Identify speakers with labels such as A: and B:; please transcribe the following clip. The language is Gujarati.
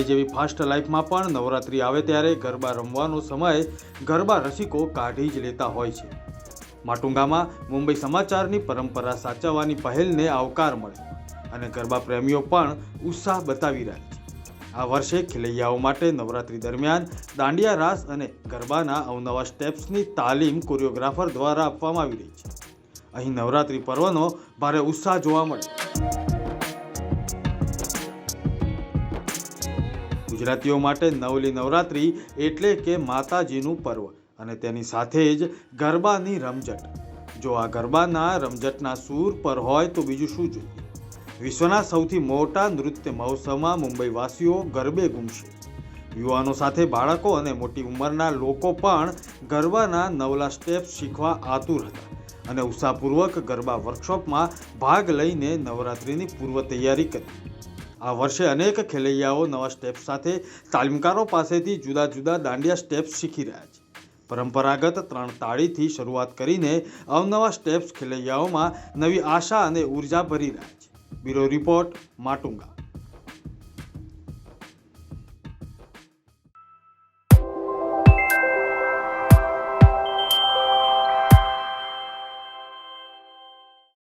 A: મુંબઈ જેવી ફાસ્ટ લાઈફમાં પણ નવરાત્રિ આવે ત્યારે ગરબા રમવાનો સમય ગરબા રસિકો કાઢી જ લેતા હોય છે। માટુંગામાં મુંબઈ સમાચારની પરંપરા સાચવવાની પહેલને આવકાર મળ્યો અને ગરબા પ્રેમીઓ પણ ઉત્સાહ બતાવી રહ્યા છે। આ વર્ષે ખેલૈયાઓ માટે નવરાત્રિ દરમિયાન દાંડિયા રાસ અને ગરબાના અવનવા સ્ટેપ્સની તાલીમ કોરિયોગ્રાફર દ્વારા આપવામાં આવી રહી છે। અહીં નવરાત્રિ પર્વનો ભારે ઉત્સાહ જોવા મળ્યો। ગુજરાતીઓ માટે નવલી નવરાત્રિ એટલે કે માતાજીનું પર્વ અને તેની સાથે જ ગરબાની રમઝટ। જો આ ગરબાના રમઝટના સૂર પર હોય તો બીજું શું જોઈએ। વિશ્વના સૌથી મોટા નૃત્ય મહોત્સવમાં મુંબઈવાસીઓ ગરબે ઘૂમશે। યુવાનો સાથે બાળકો અને મોટી ઉંમરના લોકો પણ ગરબાના નવલા સ્ટેપ્સ શીખવા આતુર હતા અને ઉત્સાહપૂર્વક ગરબા વર્કશોપમાં ભાગ લઈને નવરાત્રિની પૂર્વ તૈયારી કરી। આ વર્ષે અનેક ખેલૈયાઓ નવા સ્ટેપ્સ સાથે તાલીમકારો પાસેથી જુદા જુદા દાંડિયા સ્ટેપ્સ શીખી રહ્યા છે। પરંપરાગત 3 તાળીથી શરૂઆત કરીને અવનવા સ્ટેપ્સ ખેલૈયાઓમાં નવી આશા અને ઉર્જા ભરી રહ્યા છે। Bureau report, Matunga.